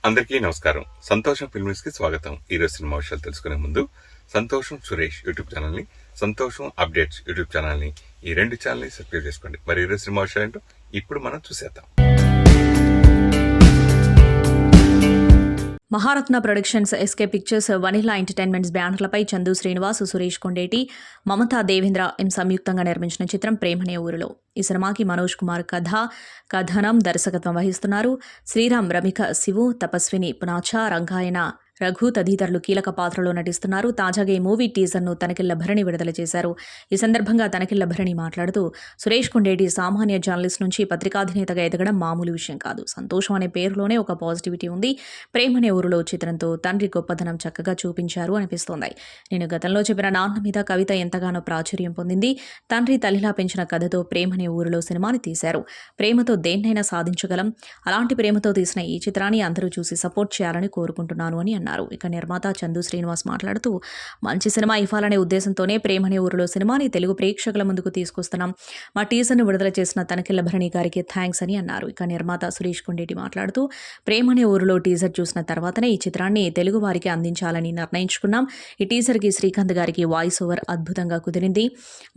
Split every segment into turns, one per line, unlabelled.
అందరికీ నమస్కారం. సంతోషం ఫిల్మ్స్ కి స్వాగతం. ఈరోజు సినిమా విషయాలు తెలుసుకునే ముందు సంతోషం సురేష్ యూట్యూబ్ ఛానల్ ని, సంతోషం అప్డేట్స్ యూట్యూబ్ ఛానల్ ని, ఈ రెండు ఛానల్ ని సబ్స్క్రైబ్ చేసుకోండి. మరి ఈరోజు సినిమా విషయాలు ఏంటో ఇప్పుడు మనం చూసేద్దాం.
Maharatna productions, SK pictures, vanilla entertainments బ్యానర్లపై చందు శ్రీనివాస్, సురేష్ కొండేటి, మమతా దేవేంద్ర సంయుక్తంగా నిర్మించిన చిత్రం ప్రేమనే ఊరిలో. ఈ సినిమాకి మనోజ్ కుమార్ కథనం, దర్శకత్వం వహిస్తున్నారు. శ్రీరామ్, రమిక, శివు, తపస్విని, పునాచ, రంగాయన, రఘు తదితరులు కీలక పాత్రలో నటిస్తున్నారు. తాజాగా ఈ మూవీ టీజర్ను తనకిళ్ల భరణి విడుదల చేశారు. ఈ సందర్భంగా తనకిళ్ల భరణి మాట్లాడుతూ, సురేష్ కొండేటి సామాన్య జర్నలిస్ట్ నుంచి పత్రికాధినేతగా ఎదగడం మామూలు విషయం కాదు. సంతోషం అనే పేరులోనే ఒక పాజిటివిటీ ఉంది. ప్రేమనే ఊరులో చిత్రంతో తండ్రి గొప్పదనం చక్కగా చూపించారు అనిపిస్తోంది. నేను గతంలో చెప్పిన నాన్న మీద కవిత ఎంతగానో ప్రాచుర్యం పొందింది. తండ్రి తల్లిలా పెంచిన కథతో ప్రేమనే ఊరులో సినిమాని తీశారు. ప్రేమతో దేన్నైనా సాధించగలం. అలాంటి ప్రేమతో తీసిన ఈ చిత్రాన్ని అందరూ చూసి సపోర్ట్ చేయాలని కోరుకుంటున్నాను అని అన్నారు. ఇక నిర్మాత చందు శ్రీనివాస్ మాట్లాడుతూ, మంచి సినిమా ఇవ్వాలనే ఉద్దేశంతోనే ప్రేమనే ఊరిలో సినిమాని తెలుగు ప్రేక్షకుల ముందుకు తీసుకొస్తున్నాం. మా టీజర్ను విడుదల చేసిన తనకిళ్ల భరణి గారికి థ్యాంక్స్ అని అన్నారు. ఇక నిర్మాత సురేష్ కొండేటి మాట్లాడుతూ, ప్రేమనే ఊరిలో టీజర్ చూసిన తర్వాతనే ఈ చిత్రాన్ని తెలుగు వారికి అందించాలని నిర్ణయించుకున్నాం. ఈ టీజర్కి శ్రీకాంత్ గారికి వాయిస్ ఓవర్ అద్భుతంగా కుదిరింది.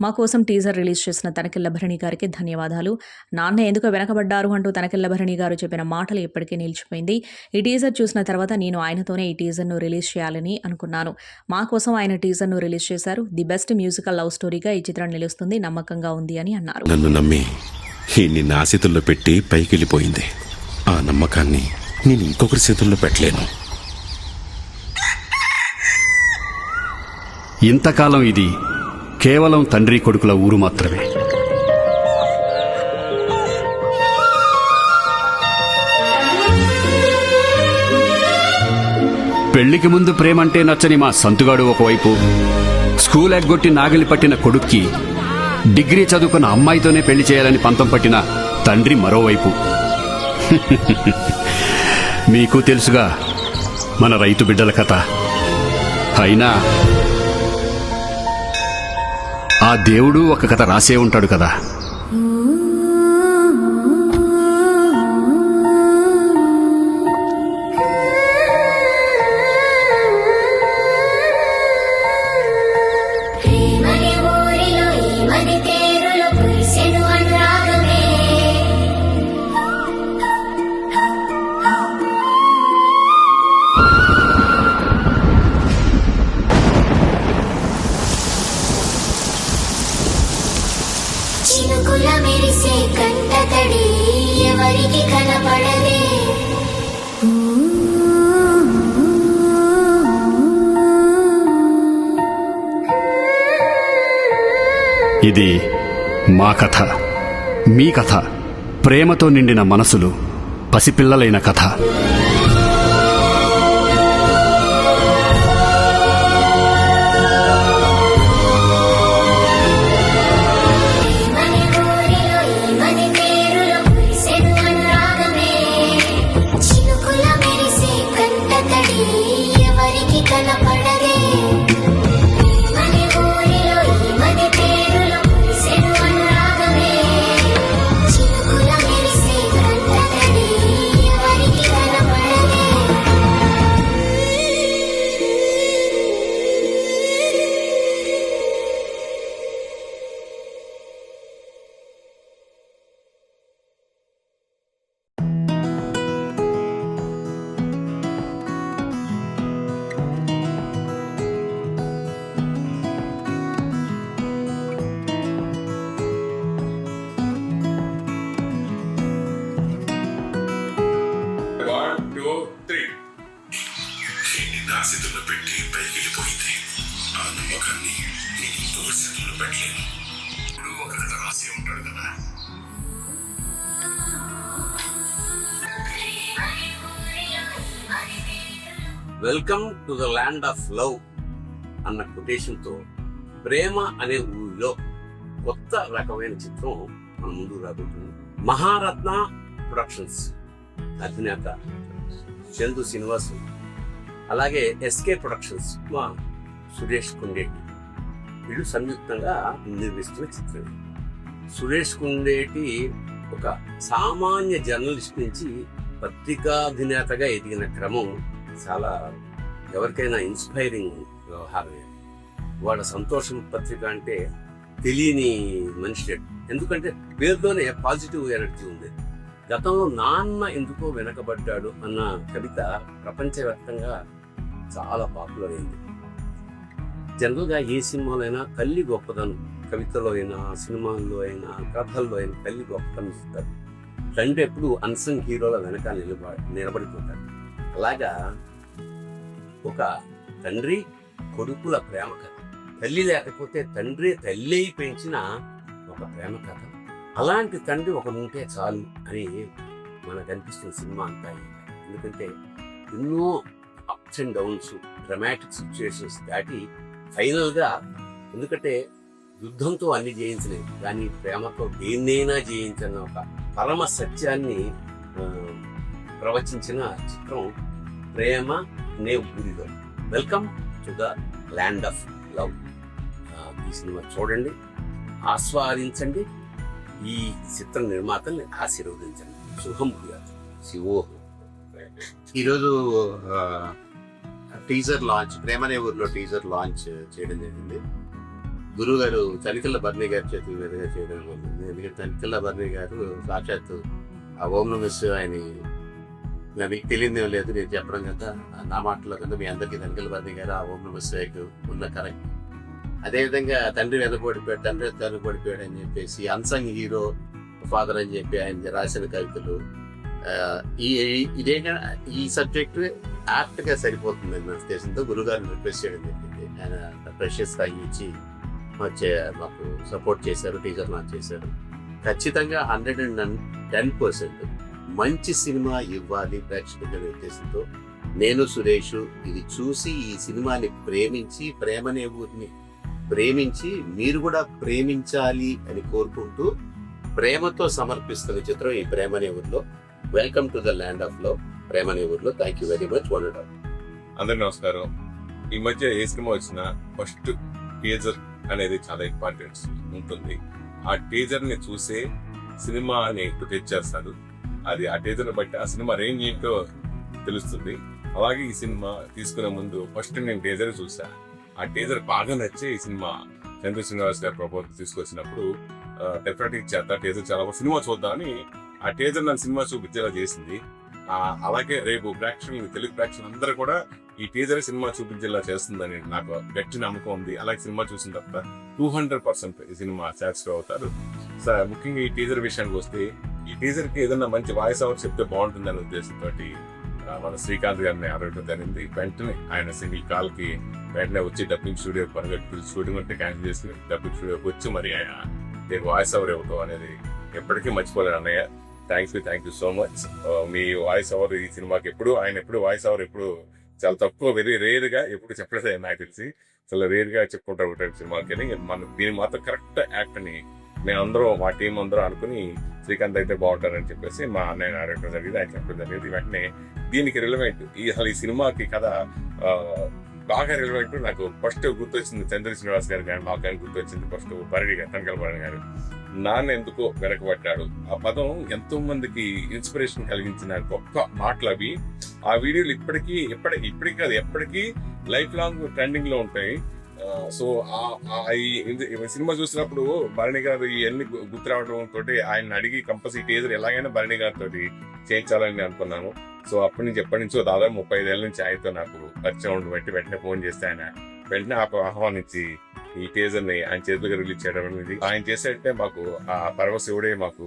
మా కోసం టీజర్ రిలీజ్ చేసిన తనకిళ్ల భరణి గారికి ధన్యవాదాలు. నాన్న ఎందుకు వెనకబడ్డారు అంటూ తనకిళ్ల భరణి గారు చెప్పిన మాటలు ఎప్పటికీ నిలిచిపోయింది. ఈ టీజర్ చూసిన తర్వాత నేను ఆయనతోనే ఈ టీజర్ను రిలీజ్ చేయాలని అనుకున్నాను. మా కోసం ఆయన టీజర్ను రిలీజ్ చేశారు. ది బెస్ట్ మ్యూజికల్ లవ్ స్టోరీగా ఈ చిత్రం నిలుస్తుంది, నమ్మకంగా ఉంది అని అన్నారు.
నన్ను నమ్మి నిన్ను ఆ చేతుల్లో పెట్టి పైకి వెళ్ళిపోయింది. ఆ నమ్మకాన్ని నేను ఇంకొకరి చేతుల్లో పెట్టలేను.
ఇంతకాలం ఇది కేవలం తండ్రి కొడుకుల ఊరు మాత్రమే. పెళ్లికి ముందు ప్రేమంటే నచ్చని మా సంతుగాడు ఒకవైపు, స్కూల్ ఎగ్గొట్టి నాగలి పట్టిన కొడుక్కి డిగ్రీ చదువుకున్న అమ్మాయితోనే పెళ్లి చేయాలని పంతం పట్టిన తండ్రి మరోవైపు. మీకు తెలుసుగా మన రైతు బిడ్డల కథ. అయినా ఆ దేవుడు ఒక కథ రాసే ఉంటాడు కదా.
చినుకుల మెరిసే కంటతడి ఎవరికి కనపడదే.
ఇది మా కథ, మీ కథ. ప్రేమతో నిండిన మనసులు, పసిపిల్లలైన కథ.
చేతుల్లో పెట్టి పైకి వెళ్ళిపోయింది. ఆ నమ్మకాన్ని నేను ఇంకొకరి చేతుల్లో పెట్టలేను. ఇప్పుడు ఒక కథ రాసి ఉంటాడు కదా.
Welcome to the land of love అన్న కొటేషన్తో ప్రేమ అనే ఊరిలో కొత్త రకమైన చిత్రం మన ముందు రాబోతుంది. మహారత్న ప్రొడక్షన్స్ అధినేత చందు శ్రీనివాస్, అలాగే ఎస్కే ప్రొడక్షన్స్ సురేష్ కొండేటి వీళ్ళు సంయుక్తంగా నిర్మిస్తున్న చిత్రం. సురేష్ కొండేటి ఒక సామాన్య జర్నలిస్ట్ నుంచి పత్రికాధినేతగా ఎదిగిన క్రమం చాలా ఎవరికైనా ఇన్స్పైరింగ్ వ్యవహారమే. వాళ్ళ సంతోషం పత్రిక అంటే తెలియని మనిషి, ఎందుకంటే పేరులోనే పాజిటివ్ ఎనర్జీ ఉంది. గతంలో నాన్న ఎందుకో వెనకబడ్డాడు అన్న కవిత ప్రపంచవ్యాప్తంగా చాలా పాపులర్ అయింది. జనరల్గా ఏ సినిమాలో అయినా తల్లి గొప్పదనం, కవితలో అయినా సినిమాల్లో అయినా కథల్లో అయినా తల్లి గొప్పతనం ఇస్తారు. తండ్రి ఎప్పుడు అన్సంగ్ హీరోల వెనక నిలబడిపోతాడు. అలాగా ఒక తండ్రి కొడుకుల ప్రేమ కథ, తల్లి లేకపోతే తండ్రి తల్లి అయి పెంచిన ఒక ప్రేమ కథ. అలాంటి తండ్రి ఒక ఉంటే చాలు అని మనకు అనిపిస్తున్న సినిమా అంతా. ఎందుకంటే ఎన్నో ups and downs, dramatic situations దాటి ఫైనల్గా, ఎందుకంటే యుద్ధంతో అన్ని జయించలేదు కానీ ప్రేమతో దేన్నైనా జయించిన ఒక పరమ సత్యాన్ని ప్రవచించిన చిత్రం ప్రేమ అనే ఊరిలో. Welcome to the land of love. ఈ సినిమా చూడండి, ఆస్వాదించండి, ఈ చిత్ర నిర్మాతల్ని ఆశీర్వదించండి. శుభం భూయాత్. శివోహం.
ఈరోజు టీజర్ లాంచ్, ప్రేమనే ఊర్లో టీజర్ లాంచ్ చేయడం జరిగింది. గురువు గారు తనికెళ్ళ బర్నీ గారి చేతుల మీదుగా చేయడం జరిగింది. ఎందుకంటే తనికెళ్ళ బర్నీ గారు సాక్షాత్తు ఆ ఓం నమస్ ఆయన మీకు తెలియదేం లేదు, నేను చెప్పడం కదా నా మాటలో కదా మీ అందరికీ తనికెళ్ళ బర్నీ గారు ఆ ఓం నమస్కు ఉన్న కరెక్ట్. అదేవిధంగా తండ్రి వెనకబడిపోయాడు, తండ్రి వెనకబడిపోయాడు అని చెప్పేసి అన్సంగ్ హీరో ఫాదర్ అని చెప్పి ఆయన రాసిన కవితలు, ఇదేంటంటే ఈ సబ్జెక్ట్ యాప్ట్ గా సరిపోతుంది అన్న ఉద్దేశంతో గురుగారిని రిక్వెస్ట్ చేయడం జరిగింది. ఆయన ప్రెషియస్ టైం ఇచ్చి మాకు సపోర్ట్ చేశారు, టీచర్ లాంచ్ చేశారు. ఖచ్చితంగా 110% మంచి సినిమా ఇవ్వాలి ప్రేక్షకుల ఉద్దేశంతో నేను సురేష్ ఇది చూసి ఈ సినిమాని ప్రేమించి, ప్రేమనే ఊరిని ప్రేమించి మీరు కూడా ప్రేమించాలి అని కోరుకుంటూ ప్రేమతో సమర్పిస్తున్న చిత్రం ఈ ప్రేమనే ఊర్లో. Welcome to the land of love, ప్రేమనే ఊర్లో. Thank you very much.
అందరి నమస్కారం. ఈ మధ్య ఏ సినిమా వచ్చినా ఫస్ట్ టీజర్ అనేది చాలా ఇంపార్టెంట్ ఉంటుంది. ఆ టీజర్ ని చూసే సినిమాని తెచ్చేస్తారు. అది ఆ టీజర్ ని బట్టి ఆ సినిమా రేంజ్ ఏంటో తెలుస్తుంది. అలాగే ఈ సినిమా తీసుకునే ముందు ఫస్ట్ నేను టీజర్ చూసా. ఆ టీజర్ బాగా నచ్చే ఈ సినిమా చంద్ర శ్రీనివాస్ గారి ప్రపోజల్ తీసుకొచ్చినప్పుడు డెఫినెట్ ఇచ్చేత టీజర్ చాలా సినిమా చూద్దామని ఆ టీజర్ నన్ను సినిమా చూపించేలా చేసింది. అలాగే రేపు ప్రేక్షకులు, తెలుగు ప్రేక్షకులు అందరూ కూడా ఈ టీజర్ సినిమా చూపించేలా చేస్తుందని నాకు గట్టి నమ్మకం ఉంది. అలాగే సినిమా చూసిన తర్వాత 200% ఈ సినిమా సాటిస్ఫై అవుతారు. ముఖ్యంగా ఈ టీజర్ విషయానికి వస్తే, ఈ టీజర్ కి ఏదైనా మంచి వాయిస్ ఓవర్ చెప్తే బాగుంటుందనే ఉద్దేశంతో మన శ్రీకాంత్ గారిని అడగడం జరిగింది. వెంటనే ఆయన సింగిల్ కాల్ కి వెంటనే వచ్చి డబ్బింగ్ స్టూడియో పరిగెట్టి షూటింగ్ అంటే క్యాన్సిల్ చేసి డబ్బింగ్ స్టూడియోకి వచ్చి మరి ఆయన వాయిస్ ఓవర్ ఇవ్వటం అనేది ఎప్పటికీ మర్చిపోలేను అన్నయ్య. Thank you so much. Me voice over ఈ సినిమాకి ఆయన ఎప్పుడు వాయిస్ ఓవర్ ఎప్పుడు చాలా తక్కువ, వెరీ రేర్ గా ఎప్పుడు చెప్పలేదు నాకు తెలిసి. చాలా రేర్ గా చెప్పుకుంటారు ఒకటి సినిమాకి. మనం దీని మాత్రం కరెక్ట్ యాక్ట్ అని మేమందరం, మా టీం అందరూ అనుకుని శ్రీకాంత్ అయితే బాగుంటారని చెప్పేసి మా అన్నయ్య అడగడం జరిగింది. ఆయన చెప్పడం జరిగింది. వెంటనే దీనికి రిలవెంట్ ఈ సినిమాకి కథ బాగా రిలవెంట్ నాకు ఫస్ట్ గుర్తొచ్చింది చంద్ర శ్రీనివాస్ గారు కానీ మాకు కానీ గుర్తొచ్చింది ఫస్ట్ భరణి గారు, తనకల భరణి గారు. నాన్న ఎందుకో వెనకబడ్డాడు ఆ పదం ఎంతో మందికి ఇన్స్పిరేషన్ కలిగించిన గొప్ప మాటలు అవి. ఆ వీడియోలు ఇప్పటికీ కాదు ఎప్పటికీ లైఫ్ లాంగ్ ట్రెండింగ్ లో ఉంటాయి. సో సినిమా చూసినప్పుడు భరణి గారు ఇవన్నీ గుర్తు రావడం తోటి ఆయన అడిగి కంపల్సరీ టీజర్ ఎలాగైనా భరణి గారితో చేయించాలని అనుకున్నాను. సో ఎప్పటి నుంచో దాదాపు 35 ఏళ్ల నుంచి ఆయనతో నాకు పరిచయం ఉండడం బట్టి వెంటనే ఫోన్ చేస్తే ఆయన వెంటనే ఆహ్వానించి ఈ టీజర్ ని ఆయన చేతులుగా రిలీజ్ చేయడం అనేది ఆయన చేసేటంటే మాకు ఆ పరమశివుడే మాకు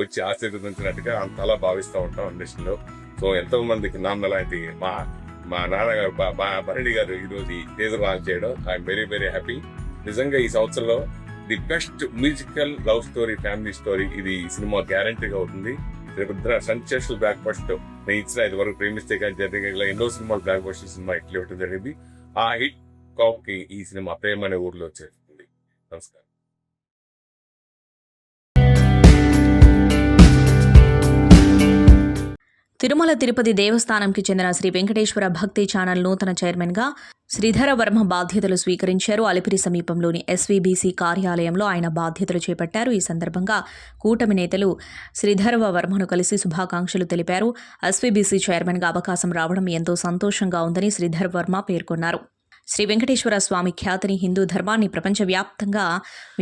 వచ్చి ఆశీర్వదించినట్టుగా అంతలా భావిస్తూ ఉంటాం ఇండస్ట్రీలో. సో ఎంతో మందికి నాన్న లాంటి మా నాన్నగారు భరణి గారు ఈ రోజు ఈ టీజర్ లాంచ్ చేయడం ఐఎమ్ వెరీ వెరీ హ్యాపీ. నిజంగా ఈ సంవత్సరంలో the best musical love story, family story ఇది సినిమా గ్యారంటీగా అవుతుంది. రేపు సెన్సేషనల్ బ్లాక్ బస్టర్ నేను ఇచ్చిన 5 వరకు ప్రేమిస్తే కానీ జరిగిన ఎన్నో సినిమాలు బ్లాక్ బస్టర్ సినిమా హిట్ ఇవ్వడం జరిగింది. ఆ హిట్ కాప్ కి ఈ సినిమా ప్రేమ అనే ఊర్లో వచ్చేస్తుంది. నమస్కారం.
తిరుమల తిరుపతి దేవస్థానంకి చెందిన శ్రీ వెంకటేశ్వర భక్తి ఛానల్ నూతన చైర్మన్గా శ్రీధర వర్మ బాధ్యతలు స్వీకరించారు. అలిపిరి సమీపంలోని ఎస్వీబీసీ కార్యాలయంలో ఆయన బాధ్యతలు చేపట్టారు. ఈ సందర్భంగా కూటమి నేతలు శ్రీధర వర్మను కలిసి శుభాకాంక్షలు తెలిపారు. ఎస్వీబీసీ చైర్మన్గా అవకాశం రావడం ఎంతో సంతోషంగా ఉందని శ్రీధర వర్మ పేర్కొన్నారు. శ్రీ వెంకటేశ్వర స్వామి ఖ్యాతిని, హిందూ ధర్మాన్ని ప్రపంచవ్యాప్తంగా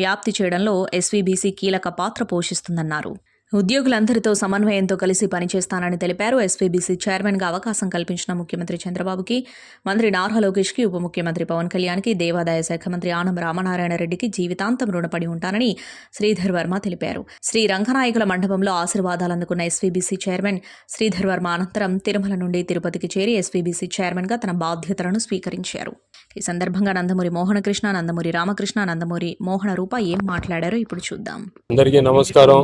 వ్యాప్తి చేయడంలో ఎస్వీబీసీ కీలక పాత్ర పోషిస్తుందన్నారు. ఉద్యోగులందరితో సమన్వయంతో కలిసి పనిచేస్తానని తెలిపారు. ఎస్వీబీసీ చైర్మన్గా అవకాశం కల్పించిన ముఖ్యమంత్రి చంద్రబాబుకి, మంత్రి నారా లోకేష్కి, ఉప ముఖ్యమంత్రి పవన్ కళ్యాణ్కి, దేవాదాయ శాఖ మంత్రి ఆనం రామనారాయణ రెడ్డికి జీవితాంతం రుణపడి ఉంటానని శ్రీధర్ వర్మ తెలిపారు. శ్రీ రంగనాయకుల మండపంలో ఆశీర్వాదాలు అందుకున్న ఎస్వీబీసీ చైర్మన్ శ్రీధర్ వర్మ అనంతరం తిరుమల నుండి తిరుపతికి చేరి ఎస్వీబీసీ చైర్మన్గా తన బాధ్యతలను స్వీకరించారు. ఈ సందర్భంగా నందమూరి మోహనకృష్ణ, నందమూరి రామకృష్ణ, నందమూరి మోహన రూప ఏం మాట్లాడారో ఇప్పుడు చూద్దాం.
అందరికీ నమస్కారం.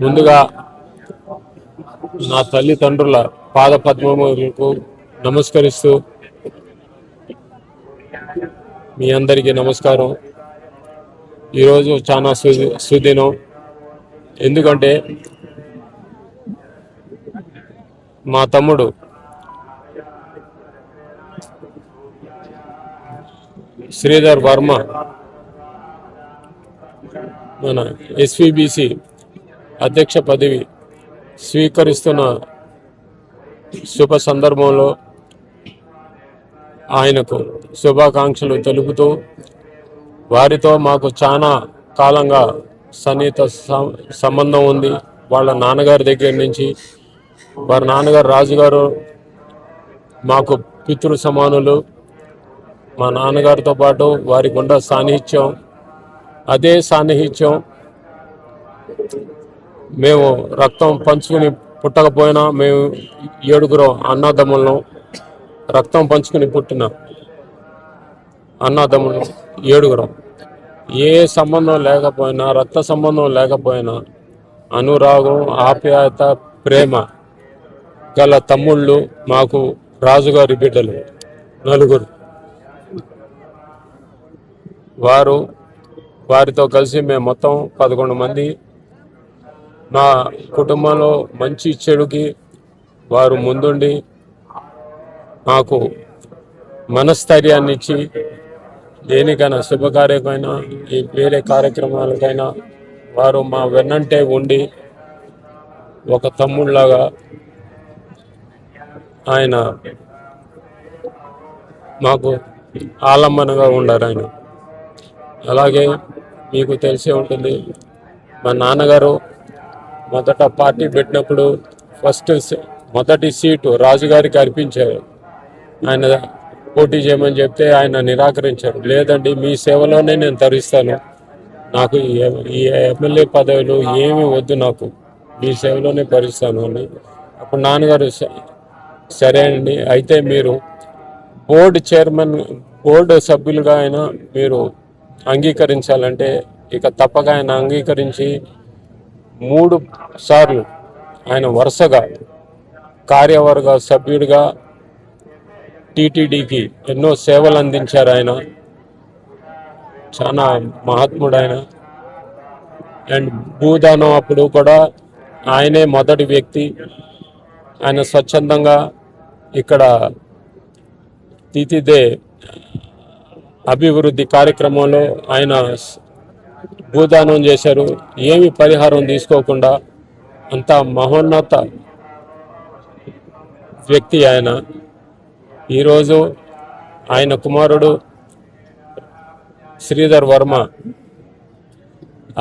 ముందుగా నా తల్లిదండ్రుల పాదపద్మములకు నమస్కరిస్తూ మీ అందరికీ నమస్కారం. ఈరోజు చాలా సుదినం. ఎందుకంటే మా తమ్ముడు శ్రీధర్ వర్మ మన ఎస్వీబీసీ అధ్యక్ష పదవి స్వీకరిస్తున్న శుభ సందర్భంలో ఆయనకు శుభాకాంక్షలు తెలుపుతూ, వారితో మాకు చాలా కాలంగా సన్నిహిత సంబంధం ఉంది. వాళ్ళ నాన్నగారి దగ్గర నుంచి, వారి నాన్నగారు రాజుగారు మాకు పితృ సమానులు. మా నాన్నగారితో పాటు వారికి ఉన్న సాన్నిహిత్యం, అదే సాన్నిహిత్యం మేము రక్తం పంచుకుని పుట్టకపోయినా మేము 7 అన్నదమ్ములను, రక్తం పంచుకుని పుట్టిన అన్నదమ్ములు 7. ఏ సంబంధం లేకపోయినా, రక్త సంబంధం లేకపోయినా అనురాగం, ఆప్యాయత, ప్రేమ గల తమ్ముళ్ళు మాకు రాజుగారి బిడ్డలు 4. వారితో కలిసి మేము మొత్తం 11 మంది. నా కుటుంబంలో మంచి చెడుకి వారు ముందుండి నాకు మనస్థైర్యాన్ని ఇచ్చి, దేనికైనా శుభకార్యమైనా వేరే కార్యక్రమాలకైనా వారు మా వెన్నంటే ఉండి ఒక తమ్ముళ్ళలాగా ఆయన మాకు ఆలంబనగా ఉండారు ఆయన. అలాగే మీకు తెలిసే ఉంటుంది, మా నాన్నగారు మొదట పార్టీ పెట్టినప్పుడు మొదటి సీటు రాజుగారికి అర్పించారు. ఆయన పోటీ చేయమని చెప్తే ఆయన నిరాకరించారు. లేదండి, మీ సేవలోనే నేను తరిస్తాను, నాకు ఈ ఎమ్మెల్యే పదవులు ఏమీ వద్దు, నాకు మీ సేవలోనే భరిస్తాను అని. అప్పుడు నాన్నగారు సరే అండి, అయితే మీరు బోర్డు సభ్యులుగా అయినా మీరు అంగీకరించాలంటే ఇక తప్పక ఆయన అంగీకరించి 3 సార్లు ఆయన వరుసగా కార్యవర్గ సభ్యుడిగా టీటీడీకి ఎన్నో సేవలు అందించారు. ఆయన చాలా మహాత్ముడు ఆయన. అండ్ భూదానం అప్పుడు కూడా ఆయనే మొదటి వ్యక్తి. ఆయన స్వచ్ఛందంగా ఇక్కడ తీతిదే అభివృద్ధి కార్యక్రమంలో ఆయన భూదానం చేశారు. ఏమి పరిహారం తీసుకోకుండా. అంత మహోన్నత వ్యక్తి ఆయన. ఈరోజు ఆయన కుమారుడు శ్రీధర్ వర్మ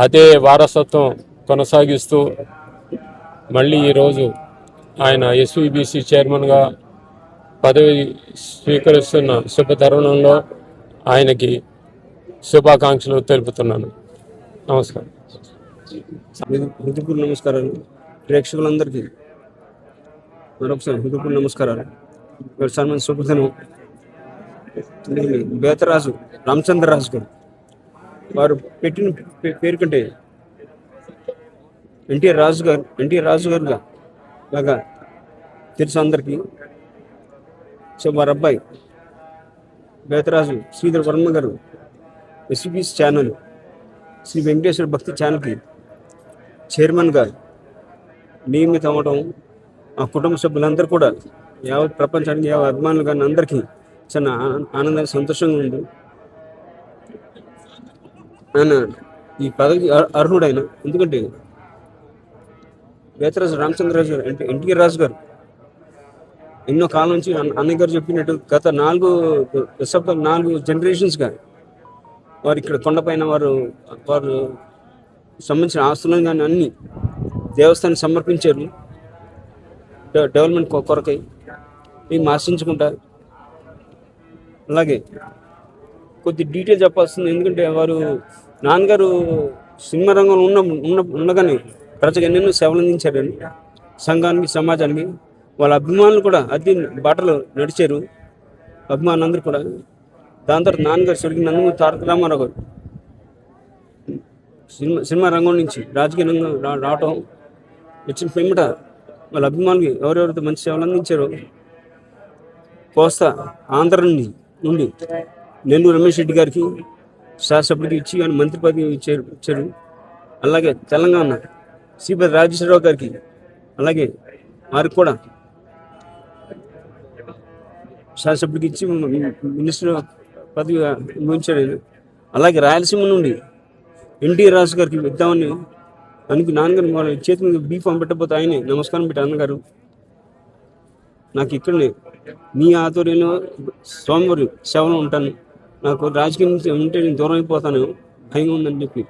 అదే వారసత్వం కొనసాగిస్తూ మళ్ళీ ఈరోజు ఆయన ఎస్వీబీసీ చైర్మన్గా పదవి స్వీకరిస్తున్న శుభ తరుణంలో ఆయనకి శుభాకాంక్షలు తెలుపుతున్నాను. నమస్కారం.
హృదయపూర్వక నమస్కారాలు ప్రేక్షకులందరికీ. మరొకసారి హృదయపూర్వక నమస్కారాలు. సన్మాన్ శుభదినం. బేతరాజు రామచంద్రరాజు గారు వారు పెట్టిన పేరు కంటే ఎన్టీఆర్ రాజు గారుగా బాగా తెలుసు అందరికీ. సో వారి అబ్బాయి బేతరాజు శ్రీధర్ వర్మ గారు ఎస్వీబీసీ ఛానల్ శ్రీ వెంకటేశ్వర భక్తి ఛానల్కి చైర్మన్గా నియమితం అవ్వడం ఆ కుటుంబ సభ్యులందరూ కూడా యావత్ ప్రపంచానికి యావత్ అభిమానులు కానీ అందరికీ చాలా ఆనందంగా సంతోషంగా ఉంది. ఆయన ఈ పదవికి అర్హుడైన, ఎందుకంటే వేతరాజు రామచంద్రరాజు గారు అంటే ఎన్టీఆర్ రాజు గారు ఎన్నో కాలం నుంచి అన్నయ్య గారు చెప్పినట్టు గత 4 జనరేషన్స్గా వారు ఇక్కడ కొండపైన వారు సంబంధించిన ఆస్తులను కానీ అన్ని దేవస్థానం సమర్పించారు డెవలప్మెంట్ కొరకై. మేము ఆశించుకుంటా. అలాగే కొద్ది డీటెయిల్ చెప్పాల్సింది, ఎందుకంటే వారు నాన్నగారు సినిమా రంగంలో ఉండగానే ప్రజలకు ఎన్నెన్నో సేవలు అందించారని, సంఘానికి, సమాజానికి. వాళ్ళ అభిమానులు కూడా అదే బాటలో నడిచారు, అభిమానులందరూ కూడా. దాని తర్వాత నాన్నగారు స్వర్గీయ నందమూరి తారక రామారావు గారు సినిమా రంగం నుంచి రాజకీయ రంగం రావటం వచ్చిన పిమ్మట వాళ్ళ అభిమానులకి ఎవరెవరైతే మంచి సేవలు అందించారో, కోస్తా ఆంధ్ర నుండి నెల్లూరు రమేష్ రెడ్డి గారికి శాసనసభ్యుడికి ఇచ్చి ఆయన మంత్రి పదవి ఇచ్చారు. అలాగే తెలంగాణ శ్రీపతి రాజేశ్వరరావు గారికి, అలాగే వారికి కూడా శాసనసభ్యుడికి ఇచ్చి మినిస్టర్ పదవి ఇచ్చాడు. అలాగే రాయలసీమ నుండి ఎన్టీఆర్ రాజు గారికి ఇద్దామని నాన్నగారు వాళ్ళ చేతి మీద బీఫామ్ పెట్టకపోతే ఆయనే నమస్కారం పెట్టి, అన్నగారు నాకు ఇక్కడనే మీ ఆధ్వర్యంలో స్వామివారి సేవలో ఉంటాను, నాకు రాజకీయం ఉంటే నేను దూరం అయిపోతాను, భయం ఉందని చెప్పి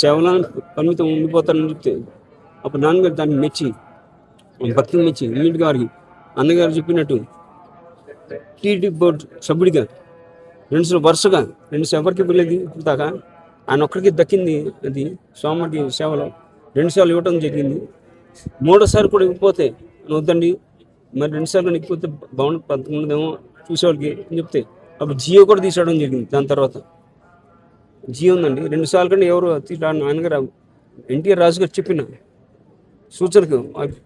సేవలో పరిమితం ఉండిపోతానని చెప్తే అప్పుడు నాన్నగారు దాన్ని మెచ్చి, భక్తిని మెచ్చి ఇమ్మీడియట్ గారికి అన్నగారు చెప్పినట్టు టీడీ బోర్డు సభ్యుడిగా వరుసగా 2 ఎవరికి ఇవ్వలేదు ఇప్పుడు దాకా. ఆయన ఒక్కడికి దక్కింది అది స్వామివారి సేవలో 2 సార్లు ఇవ్వటం జరిగింది. 3వసారి కూడా ఇవ్వకపోతే వద్దండి, మరి 2 సార్లు ఇవ్వకపోతే బాగుంది, 11 చూసేవాళ్ళకి అని చెప్తే అప్పుడు జియో కూడా తీసుకోవడం జరిగింది. దాని తర్వాత జియో ఉందండి. 2 సార్లు కంటే ఎవరు నాన్నగారు ఎన్టీఆర్ రాజు గారు చెప్పిన సూచనకు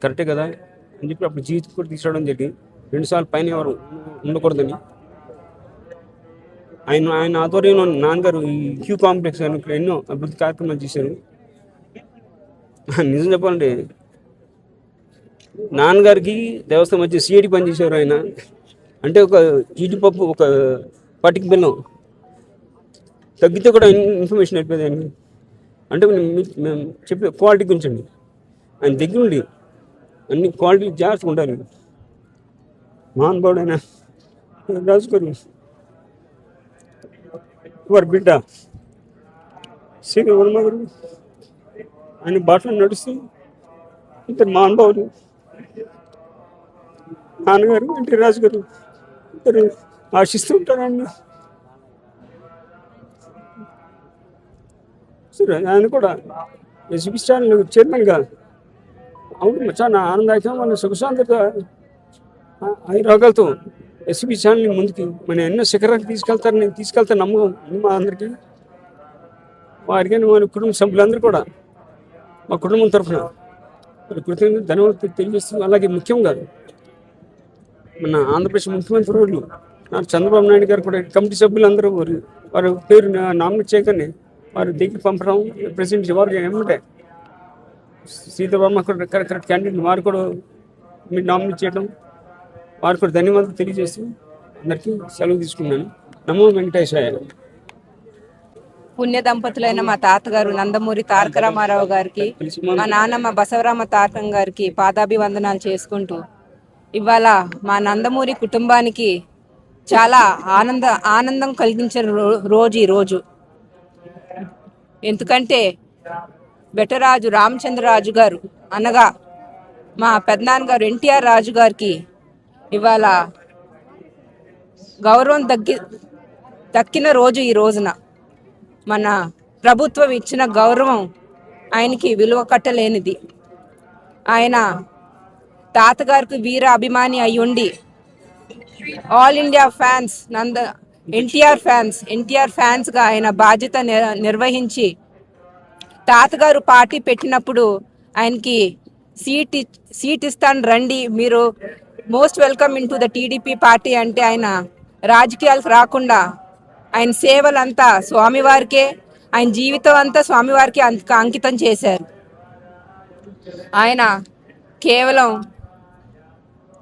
కరెక్టే కదా అని చెప్పి అప్పుడు జియో కూడా తీసుకోవడం జరిగింది. 2 సార్లు పైన ఎవరు ఉండకూడదని ఆయన ఆధ్వర్యంలో నాన్నగారు ఈ క్యూ కాంప్లెక్స్ అని ఇక్కడ ఎన్నో అభివృద్ధి కార్యక్రమాలు చేశారు. నిజం చెప్పాలంటే నాన్నగారికి దేవస్థానం మధ్య సిఐడి పనిచేసేవారు ఆయన. అంటే ఒక జీడిపప్పు, ఒక పటికి బెల్లం తగ్గితే కూడా ఇన్ఫర్మేషన్ అయిపోయింది ఆయన. అంటే మేము చెప్పే క్వాలిటీ గురించి అండి, ఆయన దగ్గర ఉండి అన్ని క్వాలిటీ జాగ్రత్తగా ఉంటారు. మహానుభావుడైన రాజు గారు వారి బిడ్డ శ్రీ వర్మ గారు ఆయన బాటలో నడుస్తూ ఇద్దరు మహానుభావులు, నాన్నగారు ఎన్టీఆర్ రాజు గారు ఇద్దరు ఆశిస్తూ ఉంటారండి. సరే, ఆయన కూడా ఎస్బీ ఛానల్ చైర్మన్గా అవును చాలా ఆనందదాయకం, మన సుఖశాంతత రోగాలతో ఎస్బీ ఛానల్ని ముందుకి మన ఎన్నో శిఖరాలకు తీసుకెళ్తాను నమ్మకం మా అందరికీ. వారికి మన కుటుంబ సభ్యులందరూ కూడా మా కుటుంబం తరఫున కృతజ్ఞతలు ధన్యవాదాలు తెలియజేస్తూ, అలాగే ముఖ్యంగా మన ఆంధ్రప్రదేశ్ ముఖ్యమంత్రి వాళ్ళు చంద్రబాబు నాయుడు గారు కూడా కమిటీ సభ్యులందరూ వారి పేరు నామినేట్ చేయగానే వారి దగ్గర పంపడం, ప్రెసిడెంట్ వారికి ఏమంటే సీతారామ కరెక్ట్ క్యాండిడేట్ వారు కూడా మీరు నామినేట్ చేయడం, వారికి కూడా ధన్యవాదాలు తెలియజేస్తూ అందరికీ సెలవు తీసుకున్నాను. నమో వెంకటేశాయ.
పుణ్య దంపతులైన మా తాతగారు నందమూరి తారక రామారావు గారికి, మా నాన్నమ్మ బసవరామ తారకం గారికి పాదాభివందనాలు చేసుకుంటూ, ఇవాళ మా నందమూరి కుటుంబానికి చాలా ఆనందం కలిగించిన రోజు ఈ రోజు. ఎందుకంటే బెటరాజు రామచంద్రరాజు గారు అనగా మా పెద్దనాన్నగారు ఎన్టీఆర్ రాజు గారికి ఇవాళ గౌరవం దక్కిన రోజు ఈ రోజున. మన ప్రభుత్వం ఇచ్చిన గౌరవం ఆయనకి విలువ కట్టలేనిది. ఆయన తాతగారికి వీర అభిమాని అయ్యుండి ఆల్ ఇండియా ఫ్యాన్స్ ఎన్టీఆర్ ఫ్యాన్స్గా ఆయన బాధ్యత నిర్వహించి తాతగారు పార్టీ పెట్టినప్పుడు ఆయనకి సీట్ ఇస్తాను రండి, మీరు most welcome in to the TDP party అంటే ఆయన రాజకీయాలకు రాకుండా ఆయన సేవలంతా స్వామివారికే, ఆయన జీవితం అంతా స్వామివారికి అంకితం చేశారు. ఆయన కేవలం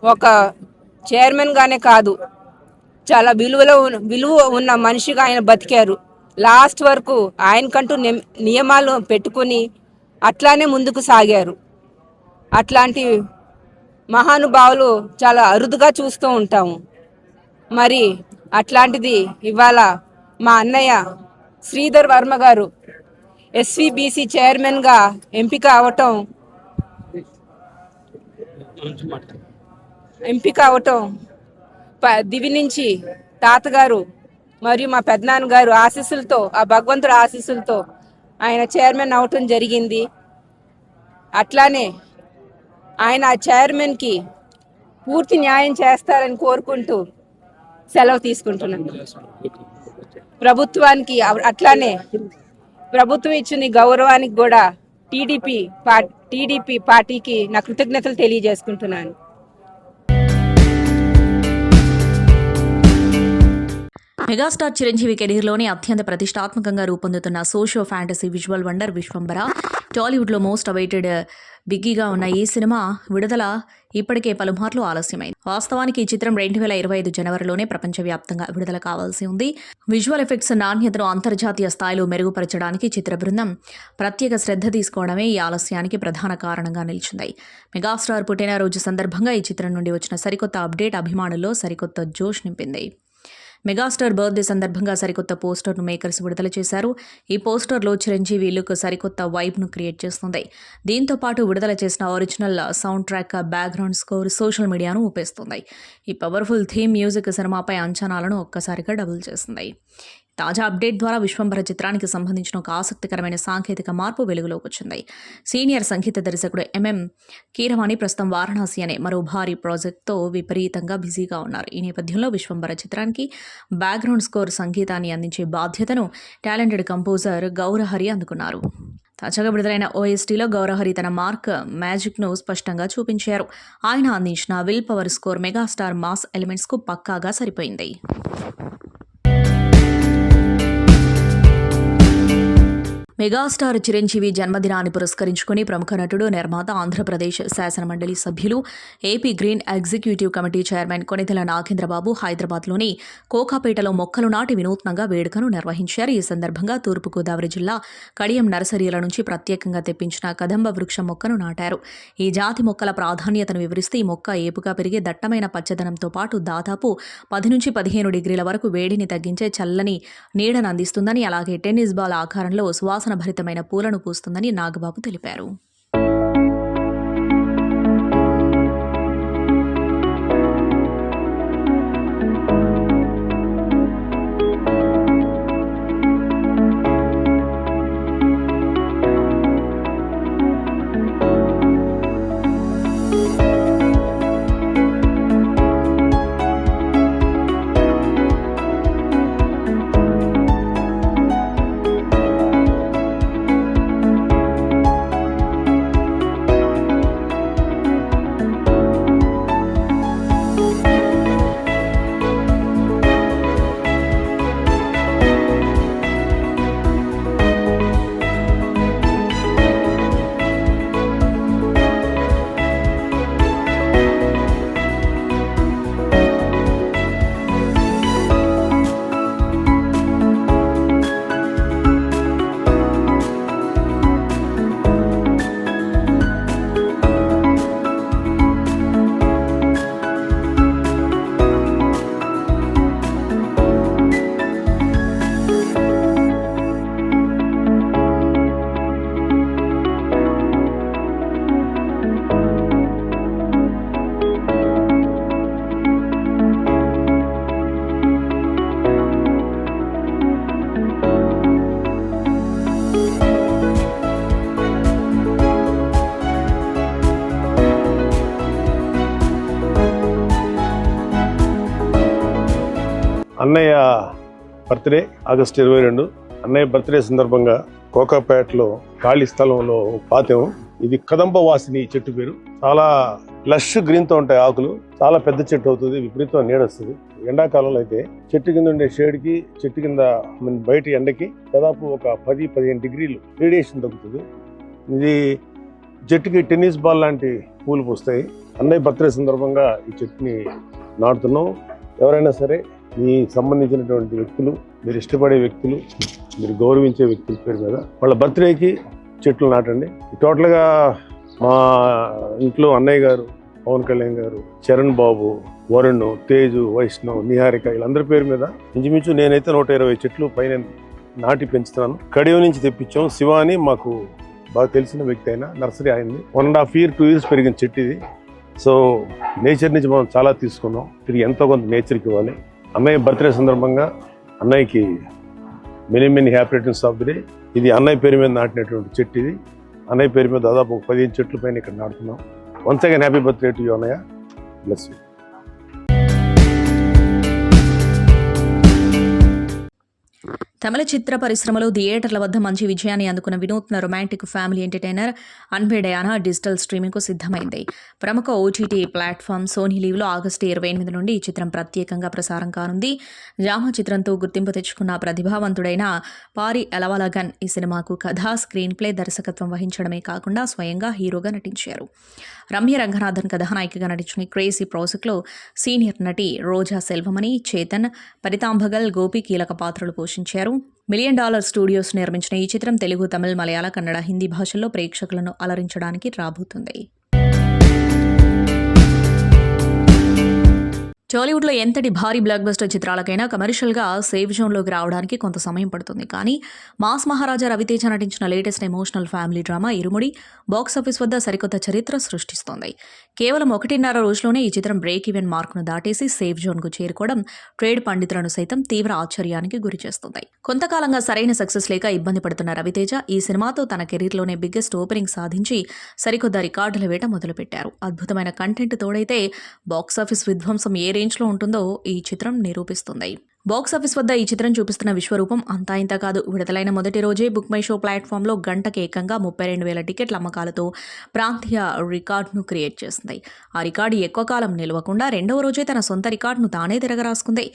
ఒక చైర్మన్గానే కాదు, చాలా విలువ ఉన్న మనిషిగా ఆయన బతికారు. లాస్ట్ వరకు ఆయనకంటూ నియమాలు పెట్టుకుని అట్లానే ముందుకు సాగారు. అట్లాంటి మహానుభావులు చాలా అరుదుగా చూస్తూ ఉంటాము. మరి అట్లాంటిది ఇవాళ మా అన్నయ్య శ్రీధర్ వర్మ గారు ఎస్విబిసి చైర్మన్గా ఎంపిక అవటం దివి నుంచి తాతగారు మరియు మా పెద్దనాన్నగారు ఆశీస్సులతో, ఆ భగవంతుడి ఆశీస్సులతో ఆయన చైర్మన్ అవటం జరిగింది. అట్లానే ఆయన ఆ చైర్మన్కి పూర్తి న్యాయం చేస్తారని కోరుకుంటూ సెలవు తీసుకుంటున్నాను. ప్రభుత్వానికి అట్లానే ప్రభుత్వం ఇచ్చిన గౌరవానికి కూడా టీడీపీ పార్టీకి నా కృతజ్ఞతలు తెలియజేసుకుంటున్నాను.
మెగాస్టార్ చిరంజీవి కెరీర్లోనే అత్యంత ప్రతిష్టాత్మకంగా రూపొందుతున్న socio fantasy visual wonder Vishwambhara టాలీవుడ్లో మోస్ట్ అవైటెడ్ బిగ్గీగా ఉన్న ఈ సినిమా విడుదల ఇప్పటికే పలుమార్లు ఆలస్యమైంది. వాస్తవానికి ఈ చిత్రం 2025 జనవరిలోనే ప్రపంచవ్యాప్తంగా విడుదల కావాల్సి ఉంది. విజువల్ ఎఫెక్ట్స్ నాణ్యతను అంతర్జాతీయ స్థాయిలో మెరుగుపరచడానికి చిత్ర బృందం ప్రత్యేక శ్రద్ధ తీసుకోవడమే ఈ ఆలస్యానికి ప్రధాన కారణంగా నిలిచింది. మెగాస్టార్ పుట్టినరోజు సందర్భంగా ఈ చిత్రం నుండి వచ్చిన సరికొత్త అప్డేట్ అభిమానుల్లో సరికొత్త జోష్ నింపింది. మెగాస్టార్ బర్త్డే సందర్భంగా సరికొత్త పోస్టర్ను మేకర్స్ విడుదల చేశారు. ఈ పోస్టర్లో చిరంజీవి లుక్ సరికొత్త వైబ్ను క్రియేట్ చేస్తుంది. దీంతో పాటు విడుదల చేసిన original sound track, background score social మీడియాను ఊపేస్తుంది. ఈ పవర్ఫుల్ థీమ్ మ్యూజిక్ సినిమాపై అంచనాలను ఒక్కసారిగా డబుల్ చేస్తుంది. తాజా అప్డేట్ ద్వారా విశ్వంబర చిత్రానికి సంబంధించిన ఒక ఆసక్తికరమైన సాంకేతిక మార్పు వెలుగులోకి వచ్చింది. సీనియర్ సంగీత దర్శకుడు ఎంఎం కీరవాణి ప్రస్తుతం వారణాసి అనే మరో భారీ ప్రాజెక్ట్తో విపరీతంగా బిజీగా ఉన్నారు. ఈ నేపథ్యంలో విశ్వంబర చిత్రానికి బ్యాక్గ్రౌండ్ స్కోర్ సంగీతాన్ని అందించే బాధ్యతను టాలెంటెడ్ కంపోజర్ గౌరహరి అందుకున్నారు. తాజాగా విడుదలైన ఓఎస్టీలో గౌరహరి తన మార్క్ మ్యాజిక్ను స్పష్టంగా చూపించారు. ఆయన అందించిన will power score megastar mass ఎలిమెంట్స్కు పక్కాగా సరిపోయింది. మెగాస్టార్ చిరంజీవి జన్మదినాన్ని పురస్కరించుకుని ప్రముఖ నటుడు, నిర్మాత, ఆంధ్రప్రదేశ్ శాసనమండలి సభ్యులు, AP green executive committee chairman Konidela Nagendra Babu హైదరాబాద్లోని కోకాపేటలో మొక్కలు నాటి వినూత్నంగా వేడుకను నిర్వహించారు. ఈ సందర్భంగా తూర్పుగోదావరి జిల్లా కడియం నర్సరీల నుంచి ప్రత్యేకంగా తెప్పించిన కదంబ వృక్ష మొక్కను నాటారు. ఈ జాతి మొక్కల ప్రాధాన్యతను వివరిస్తూ ఈ మొక్క ఏపుగా పెరిగే దట్టమైన పచ్చదనంతో పాటు దాదాపు 10 నుంచి 15 డిగ్రీల వరకు వేడిని తగ్గించే చల్లని నీడను అందిస్తుందని, అలాగే టెన్నిస్ బాల్ ఆకారంలో సువాసన భరితమైన పూలను పూస్తుందని నాగబాబు తెలిపారు.
అన్నయ్య బర్త్డే ఆగస్టు 22. అన్నయ్య బర్త్డే సందర్భంగా కోకాపేటలో ఖాళీ స్థలంలో పాతేము. ఇది కదంబ వాసిని చెట్టు పేరు. చాలా లష్ గ్రీన్ తో ఉంటాయి ఆకులు. చాలా పెద్ద చెట్టు అవుతుంది, విపరీతం నీడ వస్తుంది. ఎండాకాలంలో అయితే చెట్టు కింద ఉండే షేడ్కి, చెట్టు కింద బయట ఎండకి దాదాపు ఒక 10-15 డిగ్రీలు రేడియేషన్ తగ్గుతుంది. ఇది చెట్టుకి టెన్నిస్ బాల్ లాంటి పూలు పూస్తాయి. అన్నయ్య బర్త్డే సందర్భంగా ఈ చెట్టుని నాటుతున్నాం. ఎవరైనా సరే మీ సంబంధించినటువంటి వ్యక్తులు, మీరు ఇష్టపడే వ్యక్తులు, మీరు గౌరవించే వ్యక్తుల పేరు మీద వాళ్ళ బర్త్డేకి చెట్లు నాటండి. టోటల్గా మా ఇంట్లో అన్నయ్య గారు, పవన్ కళ్యాణ్ గారు, చరణ్ బాబు, వరుణ్, తేజు, వైష్ణవ్, నిహారిక వీళ్ళందరి పేరు మీద ఇంచుమించు నేనైతే 120 చెట్లు పైన నాటి పెంచుతున్నాను. కడియం నుంచి తెప్పించాం. శివ అని మాకు బాగా తెలిసిన వ్యక్తి అయినా నర్సరీ అయింది. 1.5 year 2 years పెరిగిన చెట్టు ఇది. సో నేచర్ నుంచి మనం చాలా తీసుకున్నాం. తిరిగి ఎంతో కొంత నేచర్కి ఇవ్వాలి. అన్నయ్య బర్త్డే సందర్భంగా అన్నయ్యకి many happy returns of the day. ఇది అన్నయ్య పేరు మీద నాటినటువంటి చెట్టు. ఇది అన్నయ్య పేరు మీద దాదాపు 15 చెట్ల పైన ఇక్కడ నాటుతున్నాం. Once again happy birthday to you అన్నయ్య. Bless you.
తమిళ చిత్ర పరిశ్రమలో థియేటర్ల వద్ద మంచి విజయాన్ని అందుకున్న వినూత్న romantic family entertainer Anbe Diana digital స్ట్రీమింగ్కు సిద్ధమైంది. ప్రముఖ ఓటీటీ ప్లాట్ఫామ్ సోనీ లీవ్లో ఆగస్టు 28 నుండి ఈ చిత్రం ప్రత్యేకంగా ప్రసారం కానుంది. డ్రామా చిత్రంతో గుర్తింపు తెచ్చుకున్న ప్రతిభావంతుడైన పారి ఎలవలగన్ ఈ సినిమాకు కథ, స్క్రీన్ ప్లే, దర్శకత్వం వహించడమే కాకుండా స్వయంగా హీరోగా నటించారు. రమ్య రంగనాథన్ కథానాయికగా నటించిన క్రేజీ ప్రాజెక్ట్లో సీనియర్ నటి రోజా సెల్వమణి, చేతన్, పరితాంబగల్, గోపి కీలక పాత్రలు పోషించారు. $1 million స్టూడియోస్ నిర్మించిన ఈ చిత్రం తెలుగు, తమిళ, మలయాళ, కన్నడ, హిందీ భాషల్లో ప్రేక్షకులను అలరించడానికి రాబోతుంది. టాలీవుడ్లో ఎంతటి భారీ బ్లాక్ బస్టర్ చిత్రాలకైనా కమర్షియల్గా సేఫ్ జోన్లోకి రావడానికి కొంత సమయం పడుతుంది. కానీ మాస్ మహారాజా రవితేజ నటించిన లేటెస్ట్ ఎమోషనల్ ఫ్యామిలీ డ్రామా ఇరుముడి బాక్సాఫీస్ వద్ద సరికొత్త చరిత్ర సృష్టిస్తోంది. కేవలం 1.5 రోజుల్లోనే ఈ చిత్రం బ్రేక్ ఈవెన్ మార్కును దాటేసి సేఫ్ జోన్కు చేరుకోవడం ట్రేడ్ పండితులను సైతం తీవ్ర ఆశ్చర్యానికి గురిచేస్తుంది. కొంతకాలంగా సరైన సక్సెస్ లేక ఇబ్బంది పడుతున్న రవితేజ ఈ సినిమాతో తన కెరీర్లోనే బిగ్గెస్ట్ ఓపెనింగ్ సాధించి సరికొత్త రికార్డుల వేట మొదలుపెట్టారు. అద్భుతమైన కంటెంట్ తోడైతే బాక్సాఫీస్ విధ్వంసం ఏ రేంజ్లో ఉంటుందో ఈ చిత్రం నిరూపిస్తుంది. బాక్సాఫీస్ వద్ద ఈ చిత్రం చూపిస్తున్న విశ్వరూపం అంతా ఇంత కాదు. విడుదలైన మొదటి రోజే బుక్ మై షో ప్లాట్ఫామ్లో గంటకి ఏకంగా 32,000 టికెట్ల అమ్మకాలతో ప్రాంతీయ రికార్డును క్రియేట్ చేసింది. ఆ రికార్డు ఎక్కువ కాలం నిలవకుండా రెండవ రోజే తన సొంత రికార్డును తానే తిరగరాసుకుంది.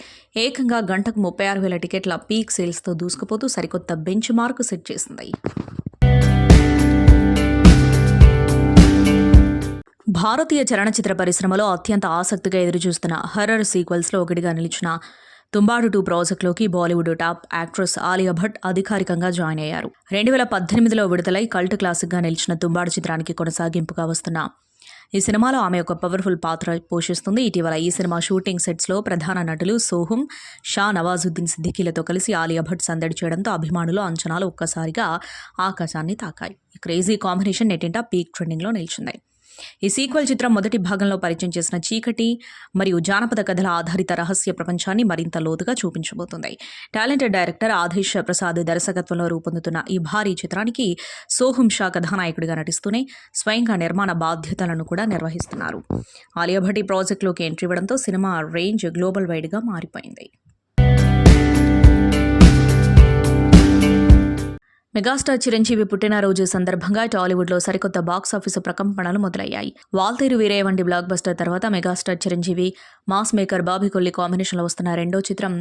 ఏకంగా గంటకు 36,000 టికెట్ల పీక్ సేల్స్తో దూసుకుపోతూ సరికొత్త బెంచ్ మార్క్ సెట్ చేసింది. భారతీయ చలనచిత్ర పరిశ్రమలో అత్యంత ఆసక్తిగా ఎదురుచూస్తున్న హర్రర్ సీక్వెల్స్లో ఒకటిగా నిలిచిన తుంబాడు 2 ప్రాజెక్టులోకి బాలీవుడ్ టాప్ యాక్ట్రెస్ ఆలియా భట్ అధికారికంగా జాయిన్ అయ్యారు. 2018లో విడుదలై కల్ట్ క్లాసిక్గా నిలిచిన తుంబాడు చిత్రానికి కొనసాగింపుగా వస్తున్న ఈ సినిమాలో ఆమె ఒక పవర్ఫుల్ పాత్ర పోషిస్తుంది. ఇటీవల ఈ సినిమా షూటింగ్ సెట్స్లో ప్రధాన నటులు సోహం, షా నవాజుద్దీన్ సిద్దికీలతో కలిసి ఆలియా భట్ సందడి చేయడంతో అభిమానుల అంచనాలు ఒక్కసారిగా ఆకాశాన్ని తాకాయి. ఈ క్రేజీ కాంబినేషన్ నెట్టింట పీక్ ట్రెండింగ్లో నిలిచింది. ఈ సీక్వెల్ చిత్రం మొదటి భాగంలో పరిచయం చేసిన చీకటి మరియు జానపద కథల ఆధారిత రహస్య ప్రపంచాన్ని మరింత లోతుగా చూపించబోతుంది. టాలెంటెడ్ డైరెక్టర్ ఆదేశ్ ప్రసాద్ దర్శకత్వంలో రూపొందుతున్న ఈ భారీ చిత్రానికి సోహం షా కథానాయకుడిగా నటిస్తూనే స్వయంగా నిర్మాణ బాధ్యతలను కూడా నిర్వహిస్తున్నారు. ఆలియా భట్ ఈ ప్రాజెక్టులోకి ఎంట్రీ ఇవ్వడంతో సినిమా రేంజ్ గ్లోబల్ వైడ్గా మారిపోయింది. మెగాస్టార్ చిరంజీవి పుట్టినరోజు సందర్భంగా టాలీవుడ్లో సరికొత్త బాక్సాఫీసు ప్రకంపనలు మొదలయ్యాయి. వాల్తేరు వీరయ్య వంటి బ్లాక్ బస్టర్ తర్వాత megastar Chiranjeevi, mass maker Bobby Kolli కాంబినేషన్లో వస్తున్న రెండో చిత్రం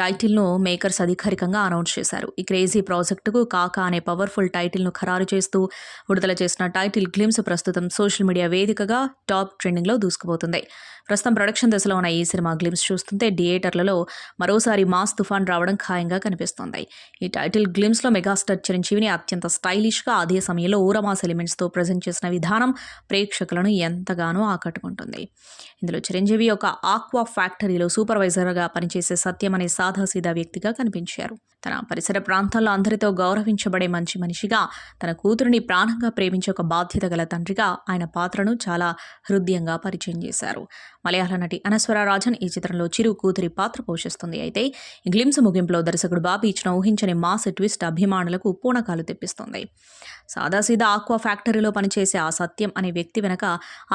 టైటిల్ను మేకర్స్ అధికారికంగా అనౌన్స్ చేశారు. ఈ క్రేజీ ప్రాజెక్టుకు కాకా అనే పవర్ఫుల్ టైటిల్ను ఖరారు చేస్తూ విడుదల చేసిన టైటిల్ గ్లిమ్స్ ప్రస్తుతం సోషల్ మీడియా వేదికగా టాప్ ట్రెండింగ్లో దూసుకుపోతుంది. ప్రస్తుతం ప్రొడక్షన్ దశలో ఉన్న ఈ సినిమా గ్లిమ్స్ చూస్తుంటే థియేటర్లలో మరోసారి మాస్ తుఫాన్ రావడం ఖాయంగా కనిపిస్తోంది. ఈ టైటిల్ గ్లిమ్స్లో మెగాస్టార్ చిరంజీవిని అత్యంత స్టైలిష్గా అదే సమయంలో ఊరమాస్ ఎలిమెంట్స్తో ప్రజెంట్ చేసిన విధానం ప్రేక్షకులను ఎంతగానో ఆకట్టుకుంటుంది. ఇందులో చిరంజీవి ఒక ఆక్వా ఫ్యాక్టరీలో సూపర్వైజర్గా పనిచేసే సత్యం అనే సాదాసీదా వ్యక్తిగా కనిపించారు. తన పరిసర ప్రాంతాల్లో అందరితో గౌరవించబడే మంచి మనిషిగా, తన కూతురిని ప్రాణంగా ప్రేమించే ఒక బాధ్యత గల తండ్రిగా ఆయన పాత్రను చాలా హృదయంగా పరిచయం చేశారు. మలయాళ నటి అనస్వర రాజన్ ఈ చిత్రంలో చిరు కూతురి పాత్ర పోషిస్తుంది. అయితే ఈ గ్లిమ్స్ ముగింపులో దర్శకుడు బాబీ ఇచ్చిన ఊహించని మాస్ ట్విస్ట్ అభిమానులకు పూనకాలు తెప్పిస్తుంది. సాదాసీదా ఆక్వా ఫ్యాక్టరీలో పనిచేసే ఆ సత్యం అనే వ్యక్తి వెనక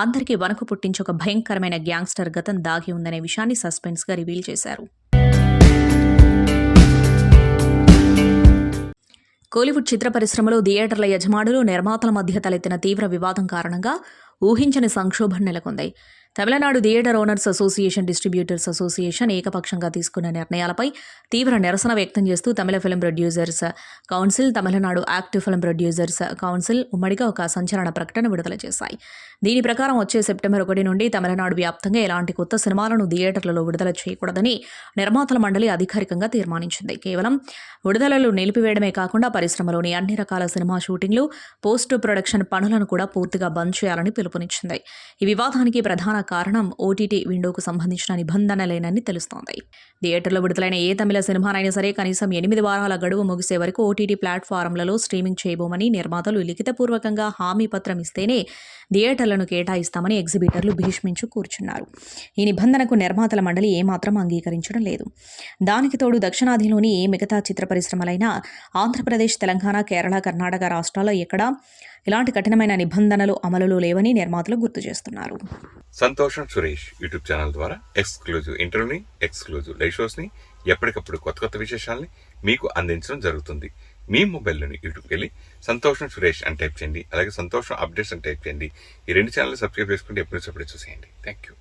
అందరికీ వణుకు పుట్టించే ఒక భయంకరమైన గ్యాంగ్స్టర్ గతం దాగి ఉందనే విషయాన్ని సస్పెన్స్గా రివీల్ చేశారు. కోలీవుడ్ చిత్ర పరిశ్రమలో థియేటర్ల యజమానులు, నిర్మాతల మధ్య తలెత్తిన తీవ్ర వివాదం కారణంగా ఊహించని సంక్షోభం నెలకొంది. Tamil Nadu theatre owners association, distributors association ఏకపక్షంగా తీసుకున్న నిర్ణయాలపై తీవ్ర నిరసన వ్యక్తం చేస్తూ Tamil film producers council, Tamil Nadu active film producers council ఉమ్మడిగా ఒక సంచలన ప్రకటన విడుదల చేశాయి. దీని ప్రకారం వచ్చే సెప్టెంబర్ 1 నుండి తమిళనాడు వ్యాప్తంగా ఎలాంటి కొత్త సినిమాలను థియేటర్లలో విడుదల చేయకూడదని నిర్మాతల మండలి అధికారికంగా తీర్మానించింది. కేవలం విడుదలలు నిలిపివేయడమే కాకుండా పరిశ్రమలోని అన్ని రకాల సినిమా షూటింగ్లు, పోస్ట్ ప్రొడక్షన్ పనులను కూడా పూర్తిగా బంద్ చేయాలని పిలుపునిచ్చింది. ఈ వివాదానికి ప్రధాన కారణం ఓటీటీ విండోకు సంబంధించిన నిబంధనలేనని తెలుస్తోంది. థియేటర్లో విడుదలైన ఏ తమిళ సినిమానైనా సరే కనీసం 8 వారాల గడువు ముగిసే వరకు ఓటీటీ ప్లాట్ఫారంలలో స్ట్రీమింగ్ చేయబోమని నిర్మాతలు లిఖితపూర్వకంగా హామీ పత్రం ఇస్తేనే థియేటర్లను కేటాయిస్తామని ఎగ్జిబిటర్లు భీష్మించు కూర్చున్నారు. ఈ నిబంధనకు నిర్మాతల మండలి ఏమాత్రం అంగీకరించడం లేదు. దానికి తోడు దక్షిణాదిలోని ఏ మిగతా చిత్ర పరిశ్రమలైనా ఆంధ్రప్రదేశ్, తెలంగాణ, కేరళ, కర్ణాటక రాష్ట్రాల్లో ఎక్కడా ఇలాంటి కఠినమైన నిబంధనలు అమలులో లేవని నిర్మాతలు గుర్తు చేస్తున్నారు.
సంతోషం సురేష్ యూట్యూబ్ ఛానల్ ద్వారా ఎక్స్క్లూజివ్ ఇంటర్వ్యూని, ఎక్స్క్లూజివ్ లైవ్ షోస్ని, ఎప్పటికప్పుడు కొత్త విశేషాలని మీకు అందించడం జరుగుతుంది. మీ మొబైల్లోని యూట్యూబ్కి వెళ్ళి సంతోషం సురేష్ అని టైప్ చేయండి. అలాగే సంతోషం అప్డేట్స్ అని టైప్ చేయండి. ఈ 2 ఛానల్ సబ్స్క్రైబ్ చేసుకుంటే ఎప్పుడు చూసేయండి. Thank you.